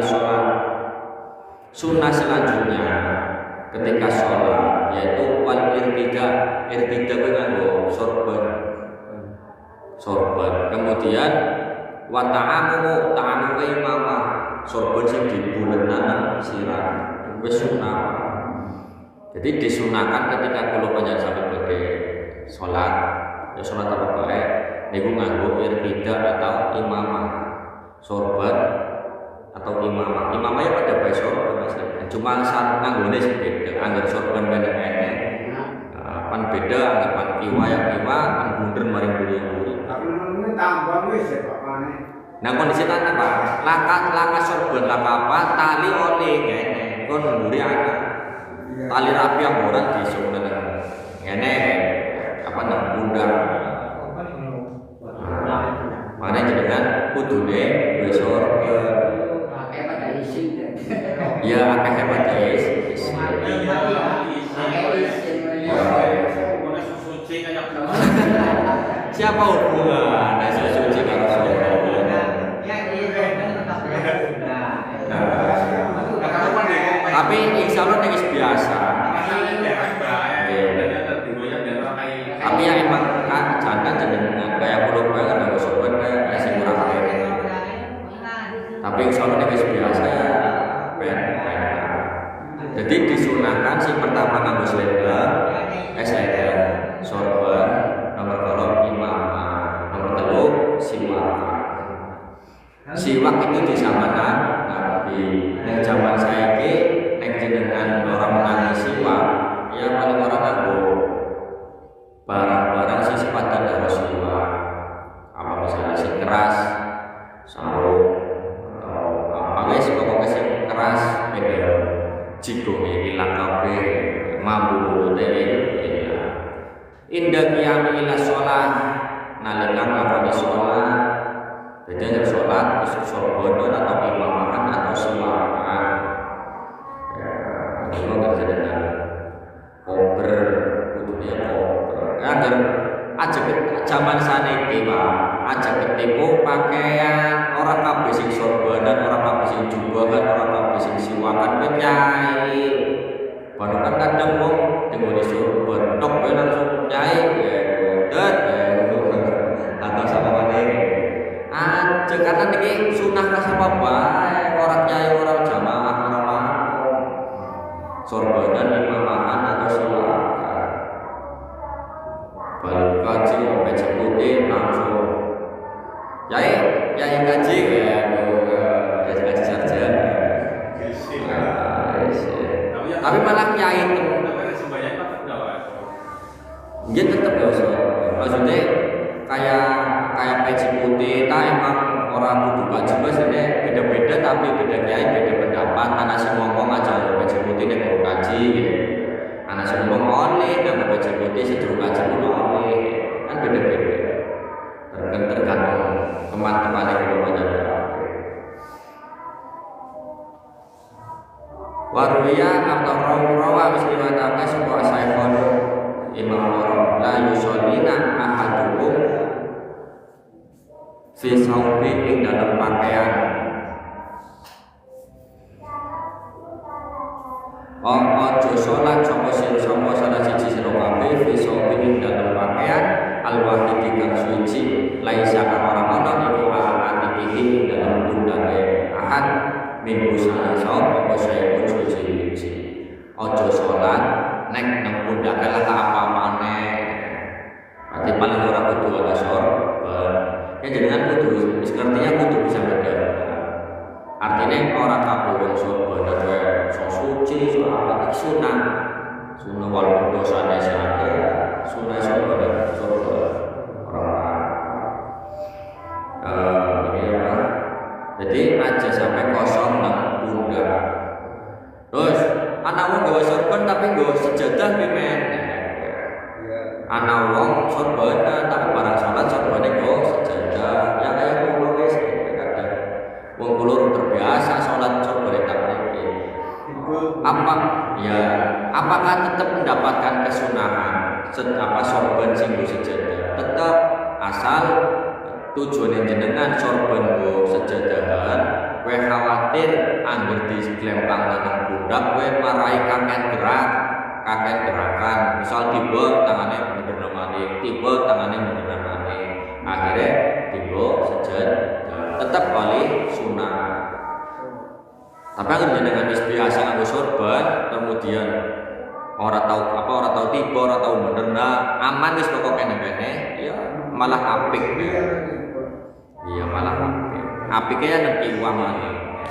sholat. Sunnah selanjutnya ketika sholat yaitu wal irtida nganggo sorban. Kemudian wa ta'amu imamah, sorban sing dibulenan sirah wis sunah. Jadi disunahkan ketika kula panjenengan sampai badhe sholat, ya sholat apa bae niku nganggo irtida atau imamah, sorban atau imamah. Imamah ya pada bae sorban Mas. Cuma saat nganggone sing beda, anggar sorban pendek-pendek. Pan beda anggapan kiwa kan bunder maring buri-buri. Tapi menurut tambah wis ya Pak. Nah kondisi tanah Pak, laka sorban apa tali oleh ngene, kon mburi anak. Tali rapi yang orang di sunat ngene apa nang bundar. Mana jenengan kudune wis sorban. Ya akeh pada isi. Siapa hubungan ada suci kalau tapi insya Allah ini biasa. Tapi yang emang jangan jenengan kayak pulau kan nggak sobat kayak si kurang kaya. Tapi insya Allah ini biasa ya. Jadi disunahkan si pertama nganggo selendang, selendang, sorban, nomor kolom imamah, nomor telu siwak. Siwak itu di zaman Nabi. Yang zaman saiki nek jenengan orang menangis siwak, ya paling orang nganggo barang-barang sing sepadan karo siwak. Apa misalnya sing keras, sarung atau apa wis pokoke sing keras beda. Jiko ilang kabeh mambu dhewe ya. Indah qiyami ila sholat nalika nglakoni sholat. Bedanya sholat isuk sorban atau imamahan atau siwakan. Ya, ini enggak dengan kober kudune kober. Agar aja zaman saniki Pak, aja ketipu pakaian orang kabeh sing sorbanan, orang kabeh sing jubahan, orang kabeh sing siwakan nyai. Padahal kadang wong tenggone sorban tok ben langsung nyai atau sama maneh. Aja karena niki sunah rasa apa bae, orang nyai orang jamaah orang makmum. Sorbanan imamahan atau siwakan. Balik kaji peci putih langsung yai kaji ya kaji sarjana. Tapi malah kiai itu dia tetap ya maksudnya kayak peci putih tak emang orang kudu kaji maksudnya beda-beda tapi beda kiai beda pendapat. Anak sing ngomong aja peci putih nek mau kaji gitu. Anak sing ngomong oleh nang peci putih sedurung kaji oleh kan beda-beda. Tergantung teman-teman yang belum menjadi waruya atau rawa wis riwayatake sapa Saikhul Imam Loro la yusallina ahadukum fi saubi ing dalam pakaian. Ojo sholat sapa salah siji sira kabeh fi saubi ing dalam pakaian al-wahidi kang suci laisa orang ana iku ala-ati ing dalam bundake ahad minggu salah apa saya pun suci. Ojo sholat nek nang pundake lah apa maneh. Berarti paling ora kudu ana sorban. Ya jenengan kudu artinya kudu bisa beda. Artinya orang kabeh wong sorban dhewe so suci so apa sunah. Sunah wal dosane sakit. Sunah sorban jadi aja sampai kosong nang pundak. Terus anak wong gawe sorban tapi nggawa sejadah pimen. Anak wong sorban tapi barang salat sorbane nggawa sejadah. Ya kaya kulo wis kadang wong kulo terbiasa salat sorbane tak mriki. Apa ya apakah tetap mendapatkan kesunahan sorban sing sejadah? Tetap asal tujuan jenengan sorban go sejadahan kowe khawatir angger diglempang nang pundak kowe marai kakek gerakan misal tiba tangane bener maning tiba tangane bener maning akhirnya tiba sejen tetap kali sunah. Tapi agar dengan biasa nganggo sorban kemudian orang tahu tiba orang tahu bener aman wis pokok kene ya malah apik ya. Iya malah apik. Apiknya nang kiwang.